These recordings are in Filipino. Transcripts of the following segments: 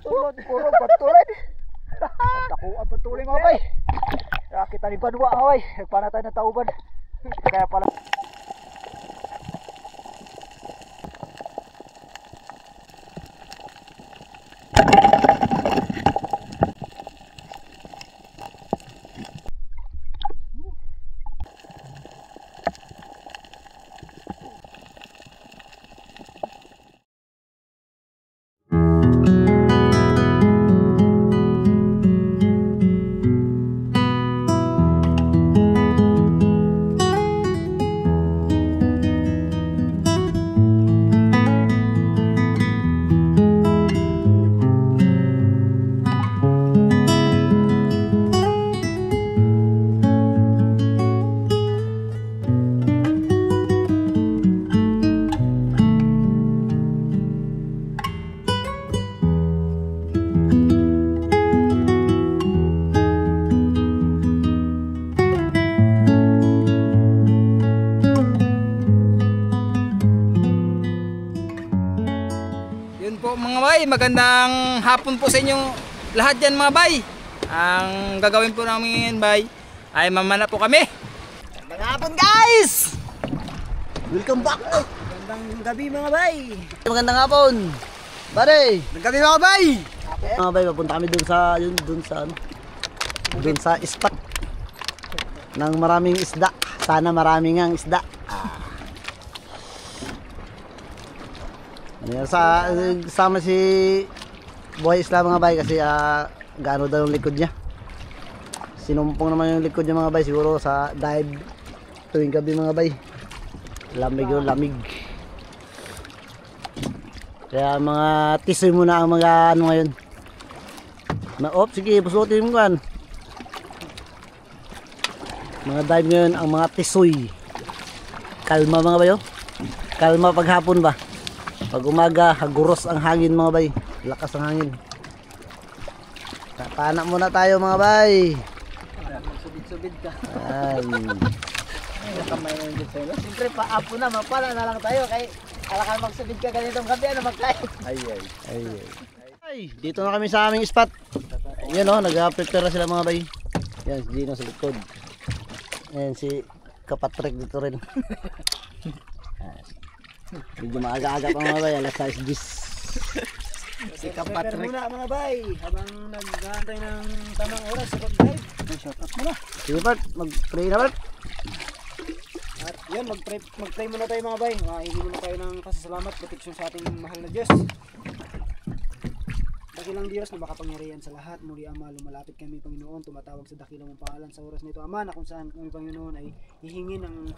Sulod. Puro patulad. Ako ang patuloy mga bay. Kita ni Banwa bay. Nagpanatay ng tauban. Kaya pala. Mga bay, magandang hapon po sa inyong lahat dyan mga bay. Ang gagawin po namin ngayon bay ay mamana po kami. Magandang hapon guys! Welcome back! Magandang gabi mga bay! Magandang hapon! Pare! Magandang gabi mga bay! Mga bay, papunta kami dun sa spot ng maraming isda. Sana maraming ang isda. Sama si Buhay Isla mga bay kasi gaano daw yung likod niya. Sinumpong naman yung likod niya mga bay siguro sa dive tuwing gabi mga bay. Lamig yung lamig. Kaya mga tisoy muna ang mga ano ngayon. Sige, pusutin mo kan. Mga dive ngayon ang mga tisoy. Kalma mga bayo. Kalma paghapon ba. Pag umaga, haguros ang hangin mga bay. Lakas ang hangin. Tatana muna tayo mga bay. Subid-subid ka. Ay. Siyempre paapo na, mapala na lang tayo. Kaya alakal magsubid ka ganitong gabi, ano magkain. Ay. Dito na kami sa aming spot. Yan o, nag-prepare sila mga bay. Yan, si Gino sa likod. Yan, si Kapatrek dito rin. Medyo maaga-aga pa mga bay, alas 6:10. Si Kapatrek muna mga bay, habang nag-aantay ng tamang oras sa pag-dive. Shot up muna. Sige Bart, mag-pray na Bart. At yun, mag-pray muna tayo mga bay. Hihingi muna tayo ng pasasalamat, proteksyon sa ating mahal na Diyos. Dakilang Diyos na makapangyarihan sa lahat, muli Ama, lumalapit kami Panginoon, tumatawag sa dakilang mong pangalan sa oras na ito Ama, na kung saan kami Panginoon ay hihingi ng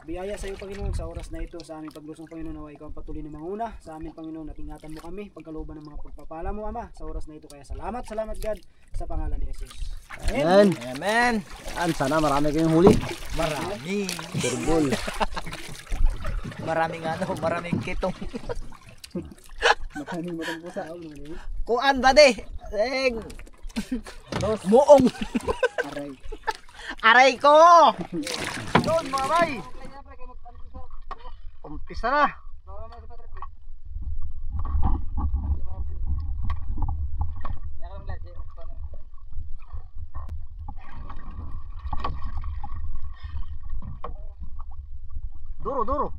biyaya sa iyo Panginoon sa oras na ito sa aming paglusong Panginoon, nawa ikaw ang patuloy na manguna sa amin Panginoon at ingatan mo kami pagkalooban ng mga pagpapala mo Ama sa oras na ito. Kaya salamat God sa pangalan ni Jesus. Amen. Amen. Sana marami kayong huli. Marami. Turbol. Maraming kitong. Maraming matang pusa. Kuan ba de? Muong. Aray ko! Doon mga bay! Umpisa na! Duro.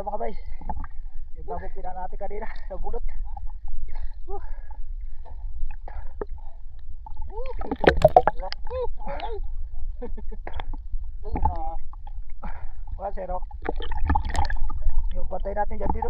na mga bay. Yung tabukin natin kanina sa bunot. Wala sero. Yung bantay natin dyan dito.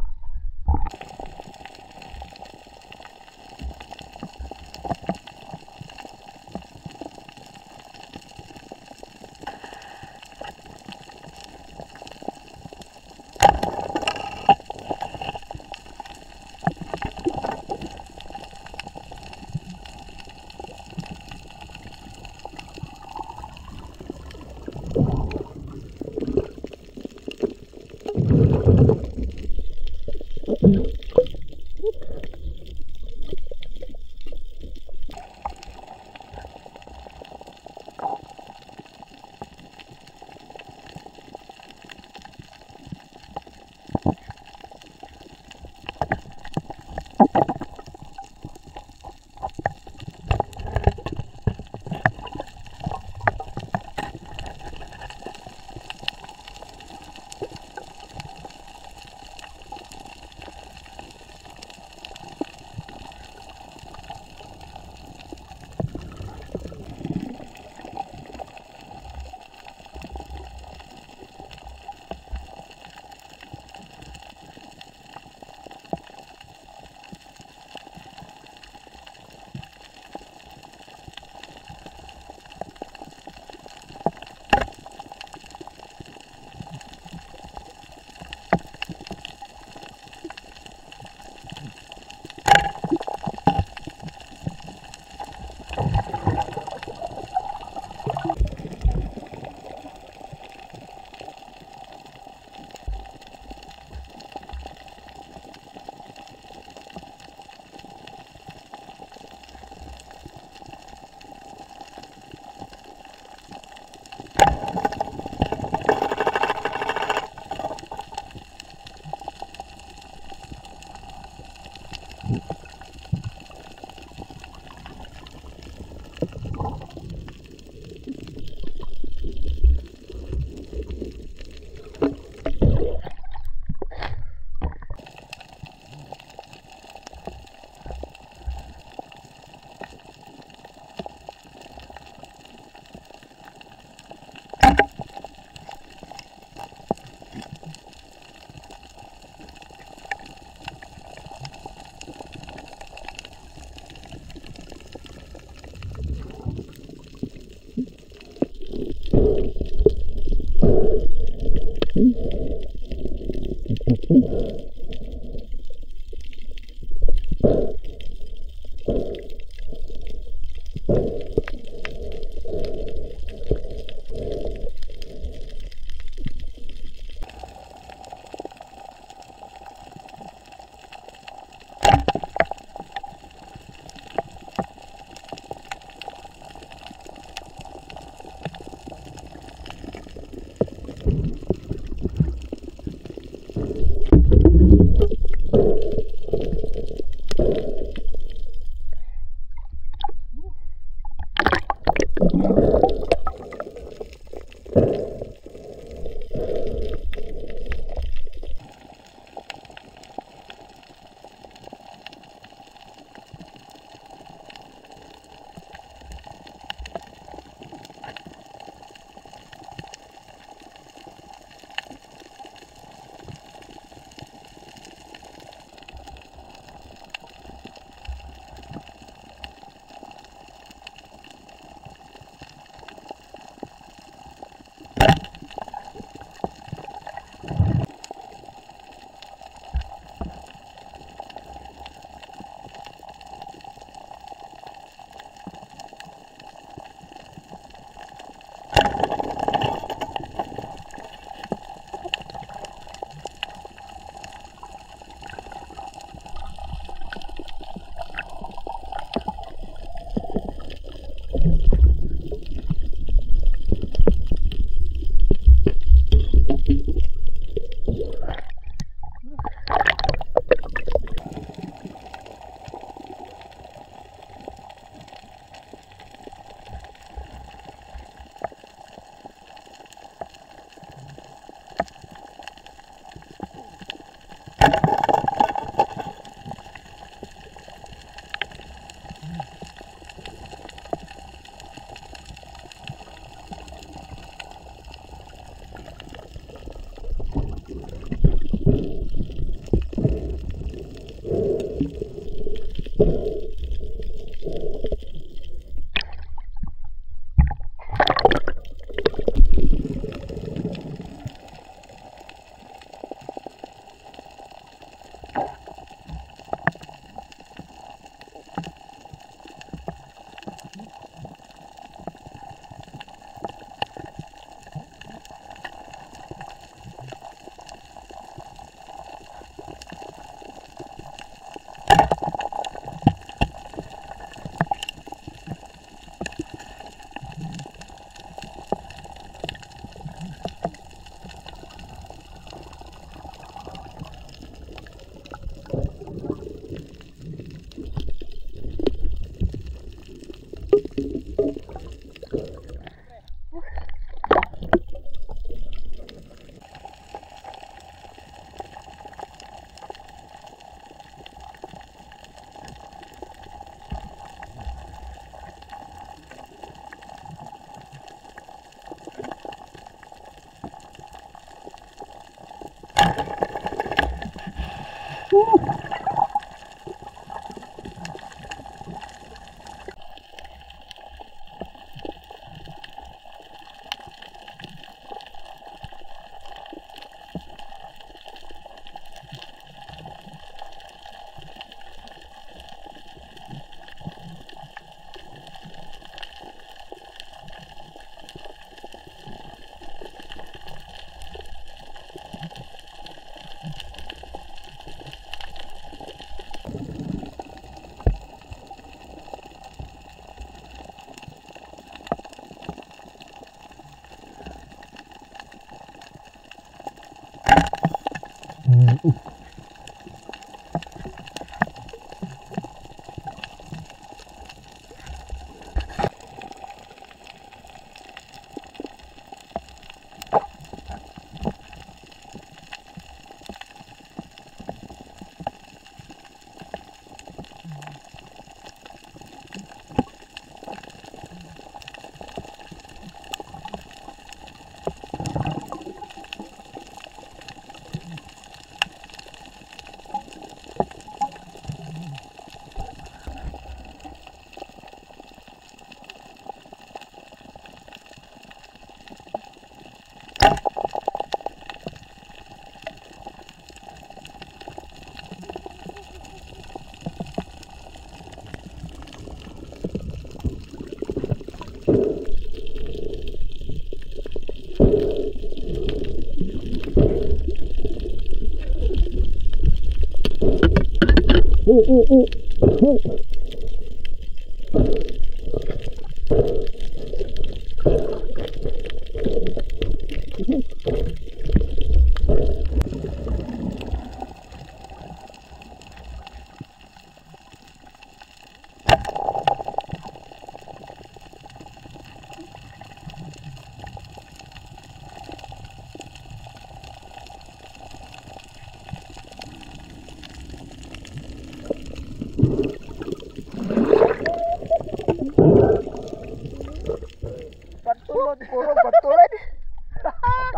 Patulod, puro patulod.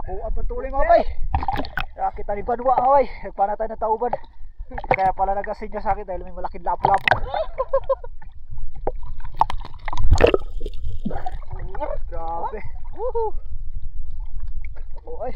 Ako ang patuloy mga bay. Kita ni Banwa hoy, nagpanatay na tauban. Kaya pala nag-asin niya sa akin dahil may malaking lapo-lapo. Grabe. Woohoo. Oy.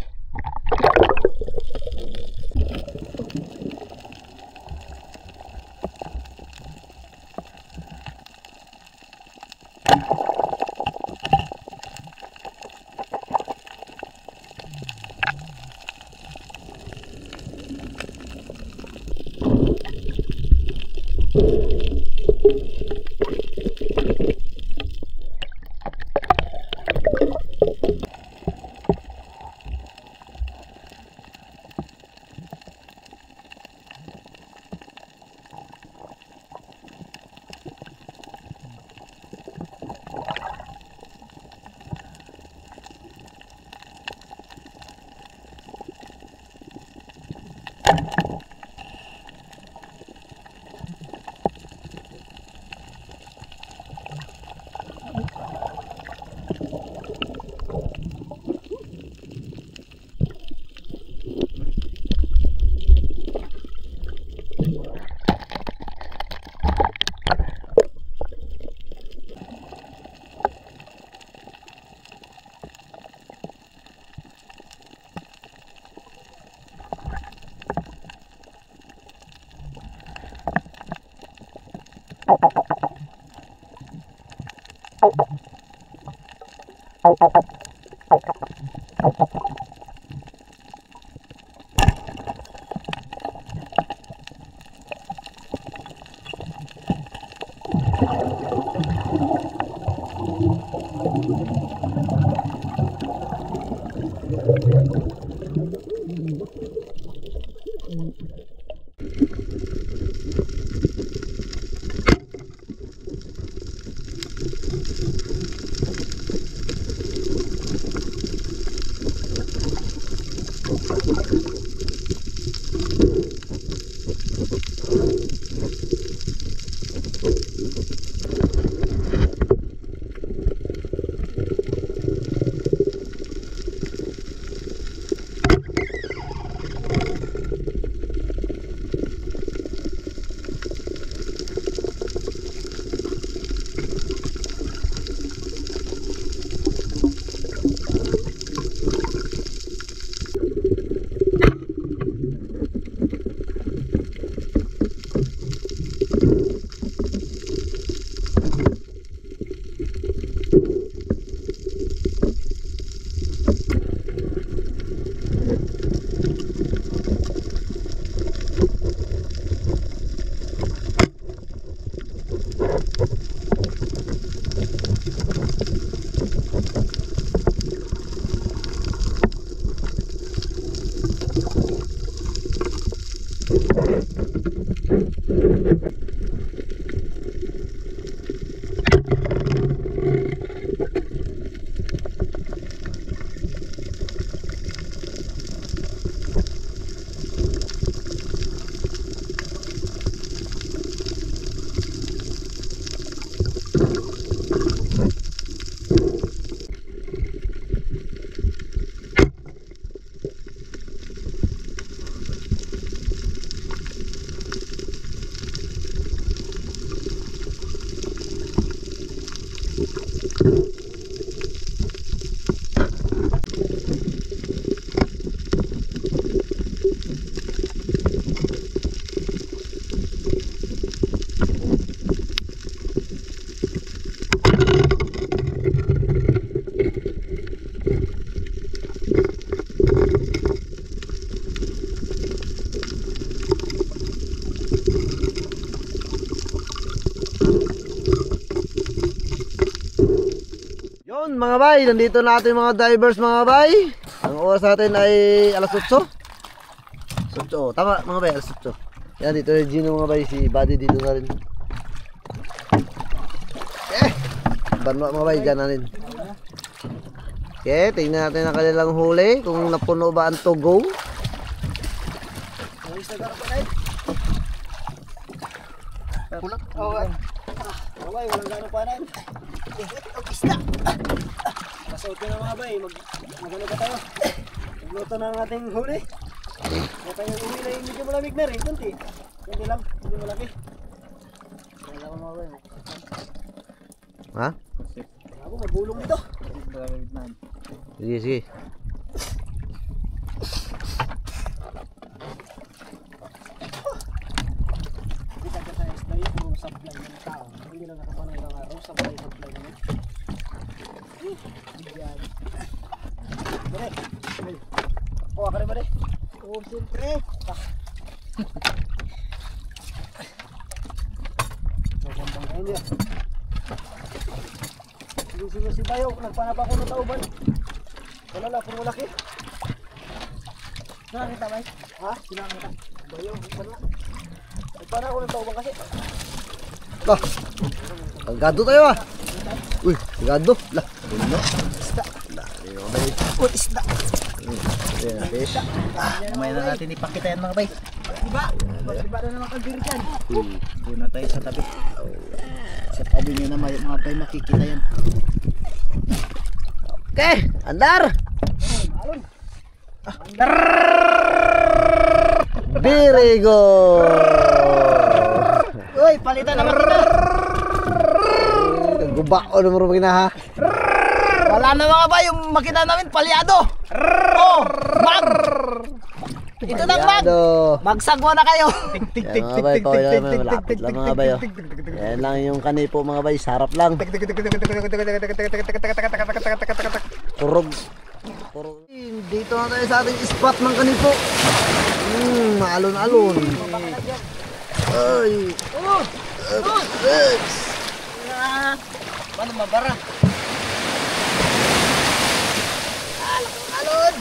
Yun mga bay, nandito na ating mga divers mga bay. Ang oras natin ay alas 8. 8, tama mga bay, alas 8. Yan, dito yung Gino mga bay, si Buddy dito na rin. Banwa mga bay, dyan na rin. Okay, tingnan natin ang kanilang huli, kung napuno ba ang tugo. Kulak. Okay. Okay, walang gano'ng panan. Ang isda. Pasok na mga bay. Magano ka tayo. Magluto na ang ating huli. Kaya tayo huli na yung medyo malamig na rin. Kunti. Kunti lang. Medyo malaki. Kaya lang mga bay. Ha? Ako magulong dito. Sige, sige. Kita ka sa isda yung supply ng tao. Hindi lang nakapanay ng araw. Supply naman. Yan. Bare. Oh, akare bare. Oh, siyempre. Magandang kain niya. Sige si Bayo, nagpanap ako ng tauban. Wala lang, puro malaki. Nakakita ba? Ha? Sinakita. Bayo, wala. Nagpanap ako ng tauban kasi. Ah, agado tayo ah. Uy, agado. Lah, ano? Isda. Oh, isda. Ayan, fish. Mamaya na natin ipakita yan mga bay. Diba? Diba na naman kagiri dyan? Doon na tayo sa tabi. Sa tabi nyo na mga bay makikita yan. Okay, andar. Alon. Very good. Uy, palitan naman kita. Gubao na mo ha. Wala na mga bay, yung makita namin palyado. Oh, mag! Ito na mag! Magsagwa na kayo. Yan mga bay, kawin lang naman, malapit lang mga bay. Yan lang yung kanipo mga bay, sarap lang. Kurog. Dito na tayo sa ating spot ng kanipo. Maalon-alon. Ay. Ano mabara? Alon.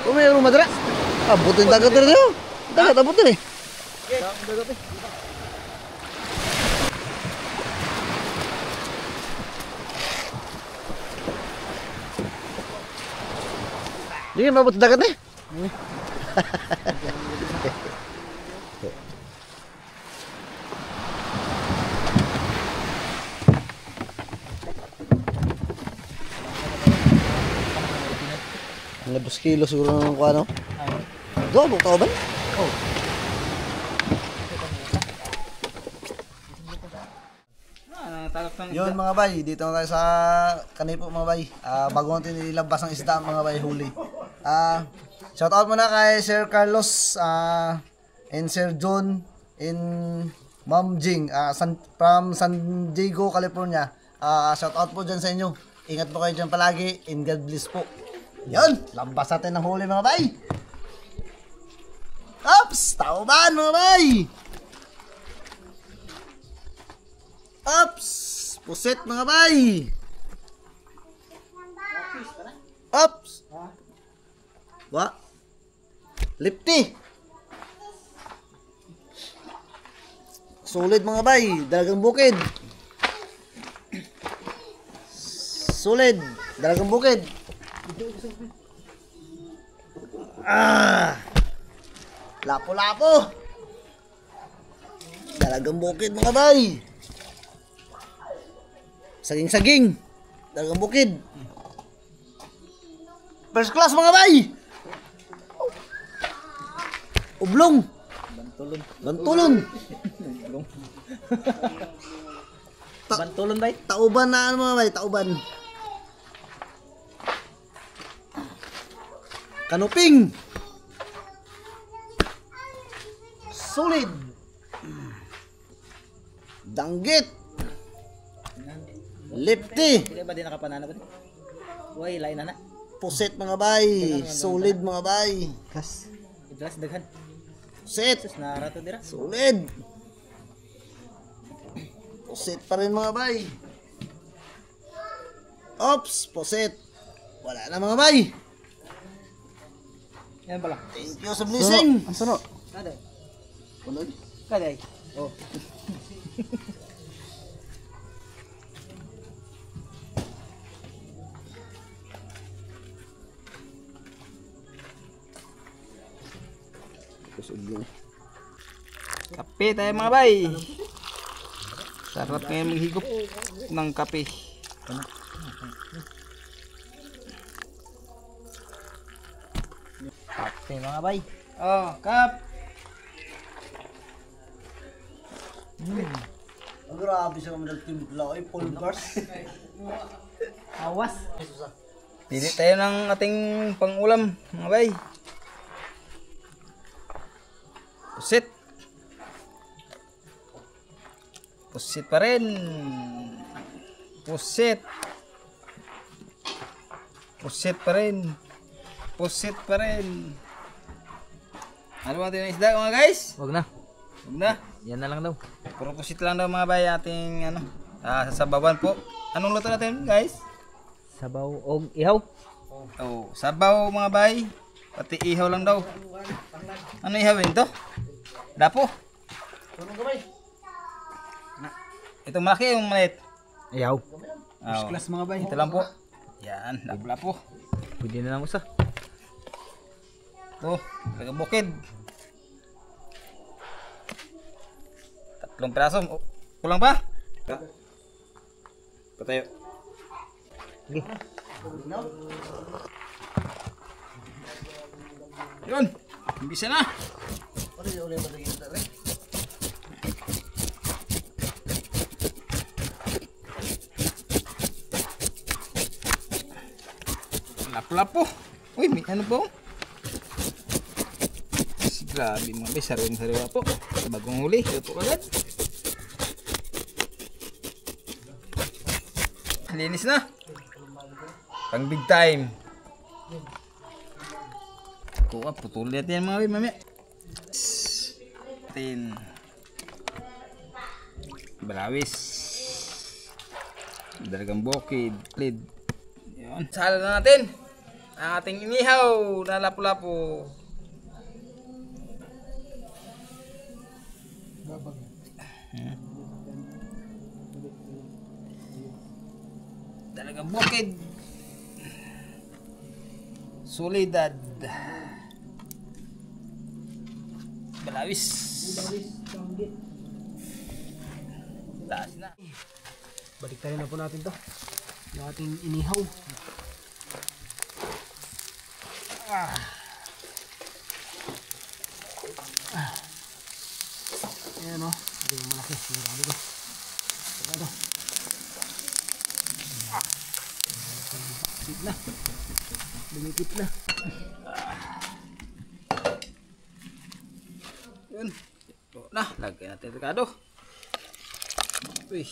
Mayroong madara. Abutin dagat rin yun. Dagat, abutin eh. Hindi ka mabot dagat eh. Mga 2 kilo siguro ng kuha no? Do, bukta ko ba? Oo. Yun mga bay, dito na tayo sa kanipo mga bay. Bago natin nilabas ang isda mga bay huli. Shout out muna kay Sir Carlos and Sir John and Ma'am Jing from San Diego, California. Shout out po dyan sa inyo. Ingat po kayo dyan palagi and God bless po. Yun, lambas natin ng huli mga bay. Ops, tauban mga bay. Ops, puset mga bay. Ups! Ha? Wa? Lifty! Solid mga bay, Dalagang Bukid. Solid, Dalagang Bukid. Lapo-lapo. Dalagang Bukid mga bay. Saging-saging. Dalagang Bukid. First class mga bay. Ublong. Bantulon. Bantulon bay. Tauban na ano mga bay, tauban. Kanuping. Solid. Danggit. Lifty. Hindi ba din nakapanana ba? Uy, lain na na. Puset mga bay. Solid mga bay. Kas. Iblas daghan. Puset. Sus narato dira. Solid. Puset pa rin mga bay. Ops, puset. Wala na mga bay. Yan pala. Thank you sa blessing. Ang suno. Kada. Punod. Kada. Oh. Kape tayo mga bay. Sarap ngayon maghigop ng kape. Kape mga bay. Oh, kap. Ang grabe siya kami nagtimpla. Ay, pulvers. Awas. Pili tayo ng ating pangulam mga bay. Pusit. Pusit pa rin. Pusit. Pusit pa rin. Pusit pa rin. Ano ba natin ng isda mga guys? Wag na. Huwag na. Yan na lang daw. Puro pusit lang daw mga bay ating ano. Sasabawan po. Anong luto natin guys? Sabaw og ihaw. Oh, sabaw mga bay. Pati ihaw lang daw. Ano ihawin to? Dapo. Itong malaki yung maliit. Ihaw. Oh, Class mga bay. ito lang po. Yan, lapo. Pwede na lang usa. Ito, taga-bukid. 3 piraso. Oh, kulang pa? Patayo. Sige. Yun, bisa na. Lapo-lapo. Uy, may ano po? Grabe mga bay, sariwa po. Bagong huli, ito po agad. Linis na. Pang big time. Kuha, putuli natin yan mga bay, mamaya. Tin. Balawis. Dalagang bukid. Lid. Yun. Sala na natin. Ang ating inihaw na lapu-lapu. Dalagang bukid. Solidad. Balawis. Taas na. Balik tayo na po natin to. Yung ating inihaw. Ayan o. Ito yung malaki. Sigurado ko. Sigurado. Lumikit na. Lumikit na. Yun. Ito na. Lagay natin Ricardo. Uy.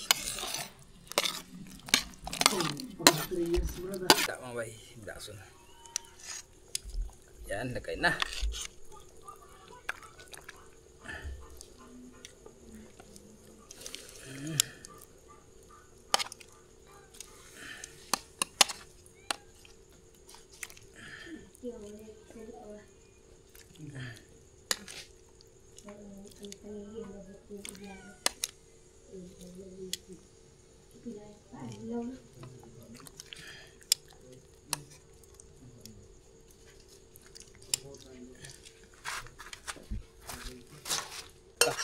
Tama ba? Daso na. Yan. Lagay na.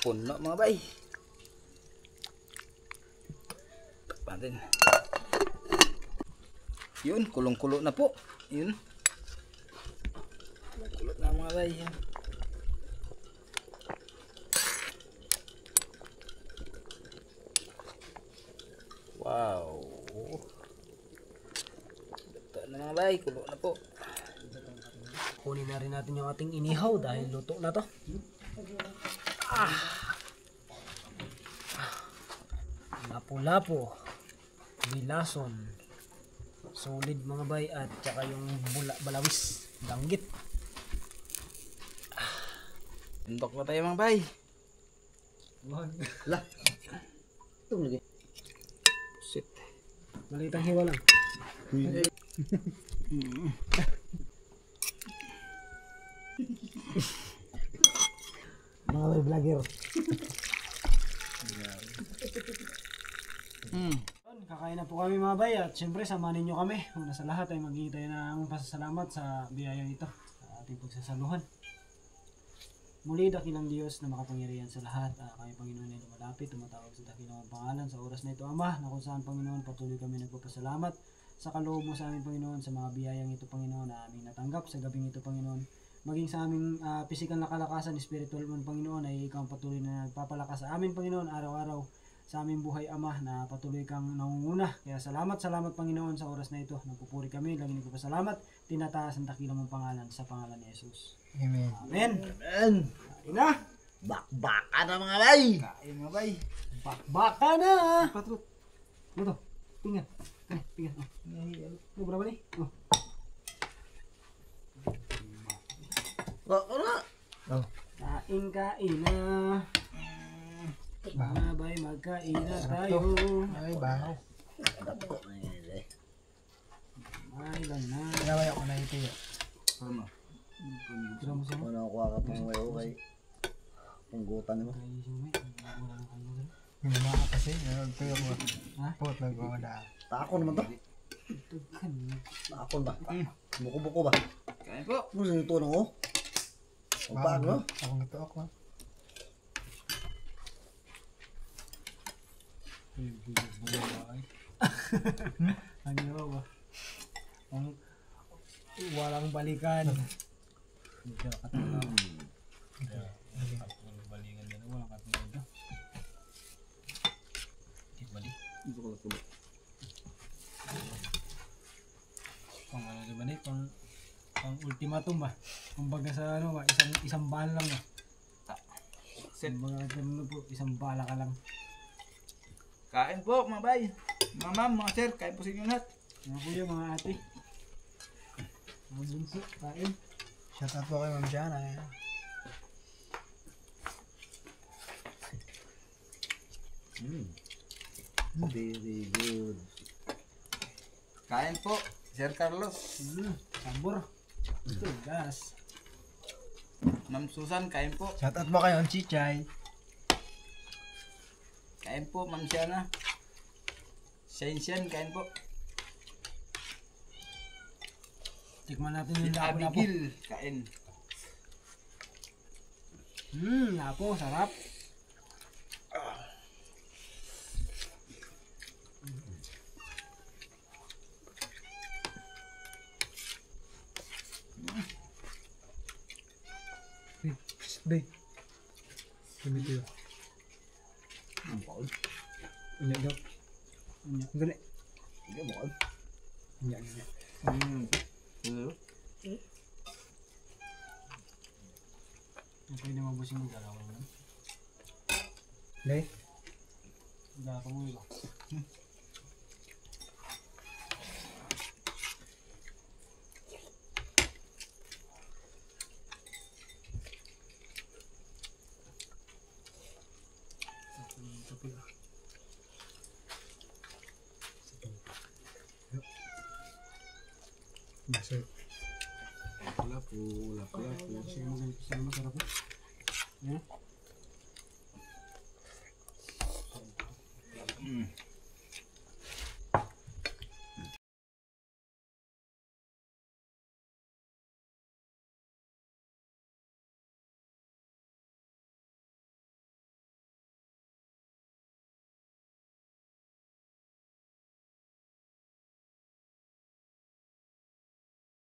Puno mga bay. Patin. Yun, kulong-kulo na po. Yun. Kulot na mga bay. Yan. Wow. Luto na mga bay, kulo na po. Kunin na rin natin yung ating inihaw dahil luto na to. Lapo-lapo, bilason, solid mga bay, at saka yung balawis, danggit. Tundok na tayo mga bay. Lah. Ito lagi. Shit. Malitang hiwa lang. Mga bay vlogger. Kakain na po kami mga bay, at syempre samanin nyo kami. Una sa lahat ay maghihintay na ang pasasalamat sa biyayang ito, sa ating pagsasaluhan. Muli dakilang Diyos na makapangyarihan sa lahat, kami Panginoon ay lumalapit, tumatawag sa dakilang pangalan sa oras na ito, Ama, na kung saan Panginoon patuloy kami nagpapasalamat sa kaloob mo sa amin Panginoon, sa mga biyayang ito Panginoon na aming natanggap sa gabing ito Panginoon. Maging sa aming pisikal na kalakasan, spiritual man Panginoon, ay ikaw ang patuloy na nagpapalakas sa amin Panginoon araw-araw sa aming buhay Ama, na patuloy kang nangunguna. Kaya salamat Panginoon sa oras na ito. Nagpupuri kami, lagi nagpapasalamat, tinataas ang dakilang mong pangalan sa pangalan ni Jesus. Amen. Amen. Amen. Kain na. Bakbaka na mga bay. Kain mga bay. Bakbaka na. Patrot. Ano to? Pingan. Pingan. Ano ba ba ni? Oh. Baka na. Kain na. Mga bay, magkain na tayo. Ay, bahaw. Ay lang na. Pinaway ako na ito yun. Ano? Tira mo siya mo. Ano kuha ka pang wayo kay punggutan mo. Ay, sumi. Wala na kayo. Yung mga kasi, nagtuyo ko. Ha? Pot na ko na. Takon naman to. Tugkan. Takon ba? Buko-buko ba? Kain po. Ano sa ito no? Pag no? Ako nito ako. Ano ba? Ang walang balikan. Hindi ka katulad. Walang balikan din. Walang katulad. Hindi balik. Ito ko tulo. Pang ano diba ni? Pang ultimatum ba? Kumbaga sa ano ba? Isang bala lang ba? Set. Kumbaga ano po? Isang bala ka lang. Kain po mga bay. Mga ma'am, mga sir, kain po sa inyo lahat. Mga kuya, mga ate. Mga bunso, kain. Shout out po kay Ma'am Jana. Very good. Kain po, Sir Carlos. Sabor. Ito, gas. Ma'am Susan, kain po. Shout out po kay Ma'am Chichay. Kain po, Ma'am Siana. Sian, kain po. Tikman natin Si yung lapo. Abigail, kain. Lapo, sarap. Be. Kumito yun. Unya daw. Unya. Gani. Hindi mo. Unya. Pwede mabusing mo dalawa mo. Lay. Dalawa mo iba. Masuk. Lapo. Sige mo ganito sa masarap. Yan.